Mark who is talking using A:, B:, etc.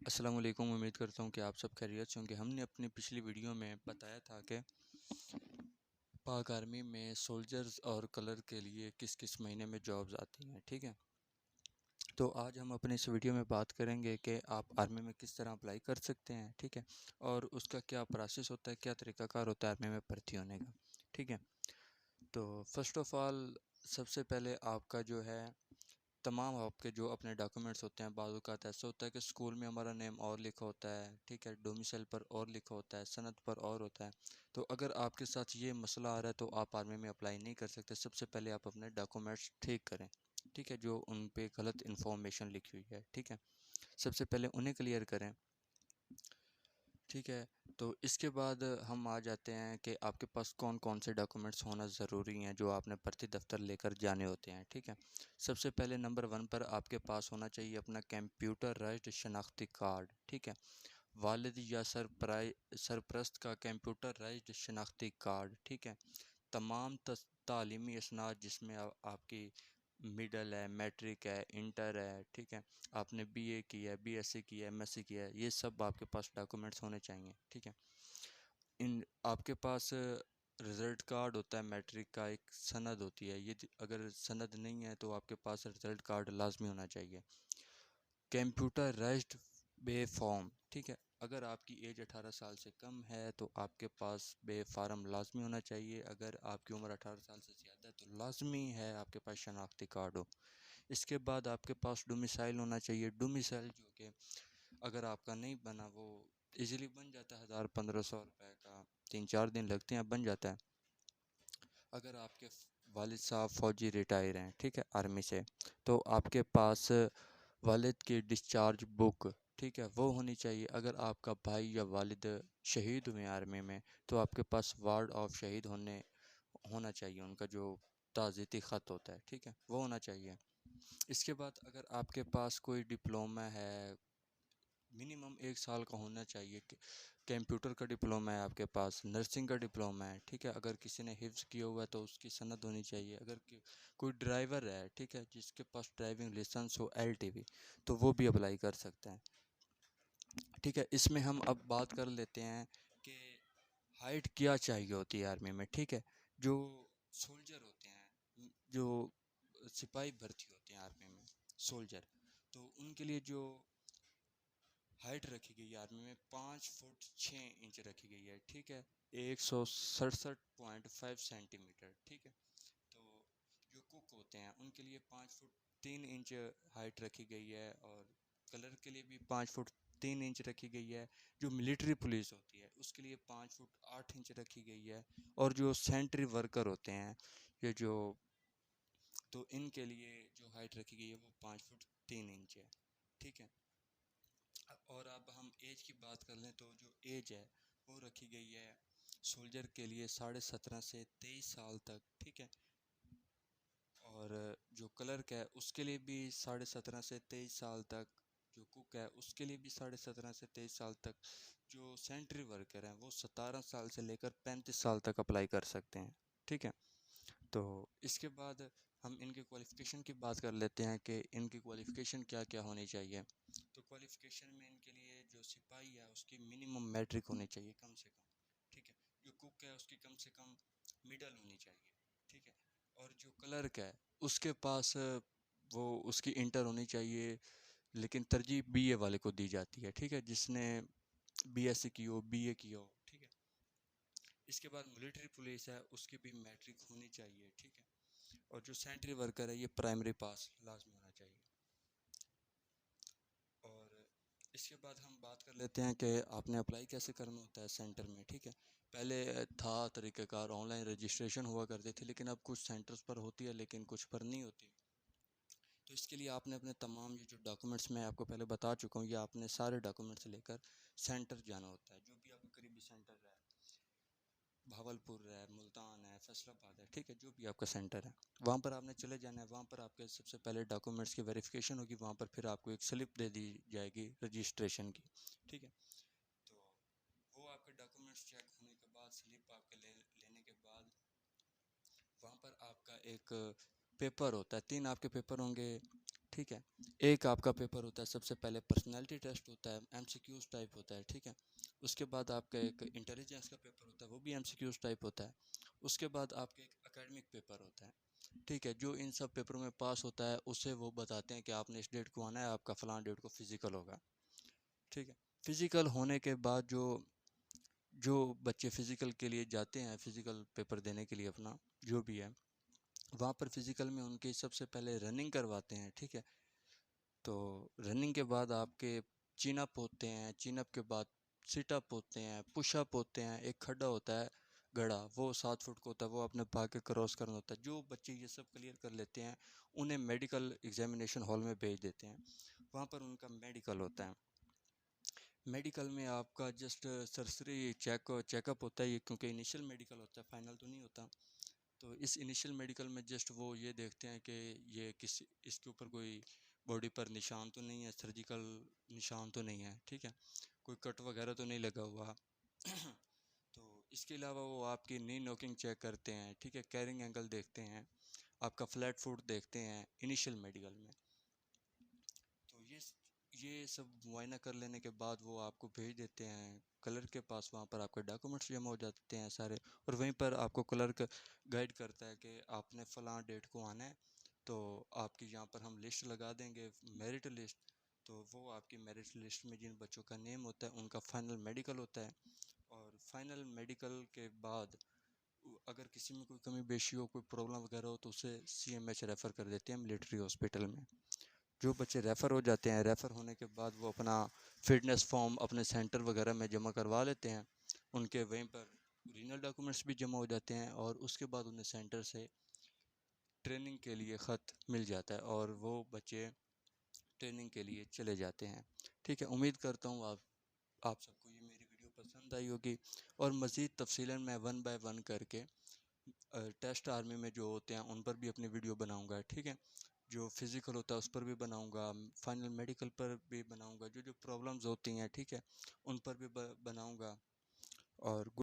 A: अस्सलाम वालेकुम। उम्मीद करता हूँ कि आप सब खैरियत से होंगे। हमने अपनी पिछली वीडियो में बताया था कि पाक आर्मी में सोल्जर्स और कलर के लिए किस किस महीने में जॉब्स आती हैं। ठीक है, तो आज हम अपने इस वीडियो में बात करेंगे कि आप आर्मी में किस तरह अप्लाई कर सकते हैं। ठीक है, और उसका क्या प्रोसेस होता है, क्या तरीक़ाकार होता है आर्मी में भर्ती होने का। ठीक है, तो फर्स्ट ऑफ़ ऑल सबसे पहले आपका जो है तमाम आपके जो अपने डॉक्यूमेंट्स होते हैं, बाज़ औक़ात ऐसा होता है कि स्कूल में हमारा नेम और लिखा होता है, ठीक है, डोमिसाइल पर और लिखा होता है, सनद पर और होता है। तो अगर आपके साथ ये मसला आ रहा है तो आप आर्मी में अप्लाई नहीं कर सकते। सबसे पहले आप अपने डॉक्यूमेंट्स ठीक करें, ठीक है, जो उन पे गलत इन्फॉर्मेशन लिखी हुई है। ठीक है, सबसे पहले उन्हें क्लियर करें। ठीक है, तो इसके बाद हम आ जाते हैं कि आपके पास कौन कौन से डॉक्यूमेंट्स होना ज़रूरी हैं जो आपने भर्ती दफ्तर लेकर जाने होते हैं। ठीक है, सबसे पहले नंबर 1 पर आपके पास होना चाहिए अपना कंप्यूटराइज्ड शनाख्ती कार्ड। ठीक है, वालिद या सरपरस्त का कंप्यूटराइज्ड शनाख्ती कार्ड। ठीक है, तमाम तालीमी इसनाद जिसमें आपकी मिडल है, मैट्रिक है, इंटर है, ठीक है, आपने बीए किया है, बीएससी किया है, एमएससी किया है, ये सब आपके पास डॉक्यूमेंट्स होने चाहिए। ठीक है, इन आपके पास रिज़ल्ट कार्ड होता है, मैट्रिक का एक सनद होती है, ये अगर सनद नहीं है तो आपके पास रिज़ल्ट कार्ड लाजमी होना चाहिए। कंप्यूटराइज्ड बे फॉर्म। ठीक है, अगर आपकी एज 18 साल से कम है तो आपके पास बे फार्म लाजमी होना चाहिए। अगर आपकी उम्र 18 साल से ज़्यादा है तो लाजमी है आपके पास शनाख्ती कार्ड हो। इसके बाद आपके पास डोमिसाइल होना चाहिए। डोमिसाइल जो कि अगर आपका नहीं बना, वो इजीली बन जाता है, 1000-1500 रुपए का, 3-4 दिन लगते हैं, बन जाता है। अगर आपके वालिद साहब फ़ौजी रिटायर हैं, ठीक है, आर्मी से, तो आपके पास वालिद की डिस्चार्ज बुक, ठीक है, वो होनी चाहिए। अगर आपका भाई या वालिद शहीद हुए आर्मी में तो आपके पास वार्ड ऑफ शहीद होना चाहिए, उनका जो ताज़ीती ख़त होता है, ठीक है, वो होना चाहिए। इसके बाद अगर आपके पास कोई डिप्लोमा है, मिनिमम 1 साल का होना चाहिए कि कंप्यूटर का डिप्लोमा है आपके पास, नर्सिंग का डिप्लोमा है, ठीक है, अगर किसी ने हिफ्ज़ किया हुआ है तो उसकी सनद होनी चाहिए। अगर कोई ड्राइवर है, ठीक है, जिसके पास ड्राइविंग लाइसेंस हो एलटीवी, तो वो भी अप्लाई कर सकते हैं। ठीक है, इसमें हम अब बात कर लेते हैं कि हाइट क्या चाहिए होती है आर्मी में। ठीक है, जो सोल्जर होते हैं, जो सिपाही भर्ती होते हैं आर्मी में, सोल्जर, तो उनके लिए जो हाइट रखी गई है आर्मी में 5 फुट 6 इंच रखी गई है। ठीक है, 167.5 सेंटीमीटर। ठीक है, तो जो कुक होते हैं उनके लिए 5 फुट 3 इंच हाइट रखी गई है, और कलर के लिए भी 5 फुट 3 इंच रखी गई है। जो मिलिट्री पुलिस होती है उसके लिए 5 फुट 8 इंच रखी गई है। और जो सेंट्री वर्कर होते हैं, ये जो, तो इनके लिए जो हाइट रखी गई है वो 5 फुट 3 इंच है। ठीक है, और अब हम एज की बात कर लें तो जो एज है वो रखी गई है सोल्जर के लिए 17.5 से 23 साल तक। ठीक है, और जो क्लर्क है उसके लिए भी 17.5 से 23 साल तक। जो कुक है उसके लिए भी 17.5 से 23 साल तक। जो सेंट्री वर्कर हैं वो 17 साल से लेकर 35 साल तक अप्लाई कर सकते हैं। ठीक है, तो इसके बाद हम इनके क्वालिफ़िकेशन की बात कर लेते हैं कि इनकी क्वालिफ़िकेशन क्या क्या होनी चाहिए। तो क्वालिफ़िकेशन में इनके लिए जो सिपाही है उसकी मिनिमम मैट्रिक होनी चाहिए, कम से कम। ठीक है, जो कुक है उसकी कम से कम मिडल होनी चाहिए। ठीक है, और जो क्लर्क है उसके पास वो उसकी इंटर होनी चाहिए, लेकिन तरजीह बीए वाले को दी जाती है। ठीक है, जिसने बीएससी की हो, बीए की हो। ठीक है, इसके बाद मिलिट्री पुलिस है उसकी भी मैट्रिक होनी चाहिए। ठीक है, और जो सेंट्री वर्कर है ये प्राइमरी पास लाजमी होना चाहिए। और इसके बाद हम बात कर लेते हैं कि आपने अप्लाई कैसे करना होता है सेंटर में। ठीक है, पहले था तरीक़ाकार, ऑनलाइन रजिस्ट्रेशन हुआ करते थे, लेकिन अब कुछ सेंटर्स पर होती है लेकिन कुछ पर नहीं होती। तो इसके लिए आपने अपने तमाम ये जो डॉक्यूमेंट्स मैं आपको पहले बता चुका हूँ, ये आपने सारे डॉक्यूमेंट्स लेकर सेंटर जाना होता है, जो भी आपका करीबी सेंटर है, भावलपुर है, मुल्तान है, फैसलाबाद है, ठीक है, जो भी आपका सेंटर है वहाँ पर आपने चले जाना है। वहाँ पर आपके सबसे पहले डॉक्यूमेंट्स की वेरिफिकेशन होगी, वहाँ पर फिर आपको एक स्लिप दे दी जाएगी रजिस्ट्रेशन की। ठीक है, तो वो आपके डॉक्यूमेंट्स चेक होने के बाद, स्लिप आपके लेने के बाद, वहाँ पर आपका एक पेपर होता है, 3 आपके पेपर होंगे। ठीक है। एक आपका पेपर होता है, सबसे पहले पर्सनालिटी टेस्ट होता है, एमसीक्यूज टाइप होता है, ठीक है। उसके बाद आपका एक इंटेलिजेंस का पेपर होता है, वो भी एमसीक्यूज टाइप होता है। उसके बाद आपका एक एकेडमिक पेपर होता है, ठीक है। जो इन सब पेपरों में पास होता है उसे वो बताते हैं कि आपने इस डेट को आना है, आपका फ़लाँ डेट को फिज़िकल होगा, ठीक है। फिज़िकल होने के बाद जो जो बच्चे फ़िज़िकल के लिए जाते हैं, फ़िज़िकल पेपर देने के लिए अपना जो भी है, वहाँ पर फ़िज़िकल में उनकी सबसे पहले रनिंग करवाते हैं, ठीक है। तो रनिंग के बाद आपके चिन अप होते हैं, चिन अप के बाद सिट अप होते हैं, पुश अप होते हैं, एक खड्डा होता है गड़ा, वो 7 फुट का होता है, वो अपने भाग के क्रॉस करना होता है। जो बच्चे ये सब क्लियर कर लेते हैं उन्हें मेडिकल एग्जामिनेशन हॉल में भेज देते हैं, वहाँ पर उनका मेडिकल होता है। मेडिकल में आपका जस्ट सरसरी चेकअप होता है ये, क्योंकि इनिशियल मेडिकल होता है, फाइनल तो नहीं होता। तो इस इनिशियल मेडिकल में जस्ट वो ये देखते हैं कि ये किस इसके ऊपर कोई बॉडी पर निशान तो नहीं है, सर्जिकल निशान तो नहीं है, ठीक है, कोई कट वगैरह तो नहीं लगा हुआ। तो इसके अलावा वो आपकी नी नॉकिंग चेक करते हैं, ठीक है, कैरिंग एंगल देखते हैं, आपका फ्लैट फुट देखते हैं इनिशियल मेडिकल में। तो ये सब मुआयना कर लेने के बाद वो आपको भेज देते हैं क्लर्क के पास, वहाँ पर आपके डॉक्यूमेंट्स जमा हो जाते हैं सारे, और वहीं पर आपको क्लर्क गाइड करता है कि आपने फ़लाँ डेट को आना है, तो आपकी यहाँ पर हम लिस्ट लगा देंगे, मेरिट लिस्ट। तो वो आपकी मेरिट लिस्ट में जिन बच्चों का नेम होता है उनका फ़ाइनल मेडिकल होता है, और फाइनल मेडिकल के बाद अगर किसी में कोई कमी बेशी हो, कोई प्रॉब्लम वगैरह हो, तो उसे सीएमएच रेफ़र कर देते हैं मिलिट्री हॉस्पिटल में। जो बच्चे रेफ़र हो जाते हैं, रेफ़र होने के बाद वो अपना फिटनेस फॉर्म अपने सेंटर वगैरह में जमा करवा लेते हैं, उनके वहीं पर ओरिजिनल डॉक्यूमेंट्स भी जमा हो जाते हैं, और उसके बाद उन्हें सेंटर से ट्रेनिंग के लिए ख़त मिल जाता है और वो बच्चे ट्रेनिंग के लिए चले जाते हैं, ठीक है। उम्मीद करता हूँ आप सबको ये मेरी वीडियो पसंद आई होगी, और मज़ीद तफसीलन मैं वन बाय वन करके टेस्ट आर्मी में जो होते हैं उन पर भी अपनी वीडियो बनाऊंगा, ठीक है। जो फिज़िकल होता है उस पर भी बनाऊंगा, फाइनल मेडिकल पर भी बनाऊंगा, जो जो प्रॉब्लम्स होती हैं, ठीक है, उन पर भी बनाऊंगा। और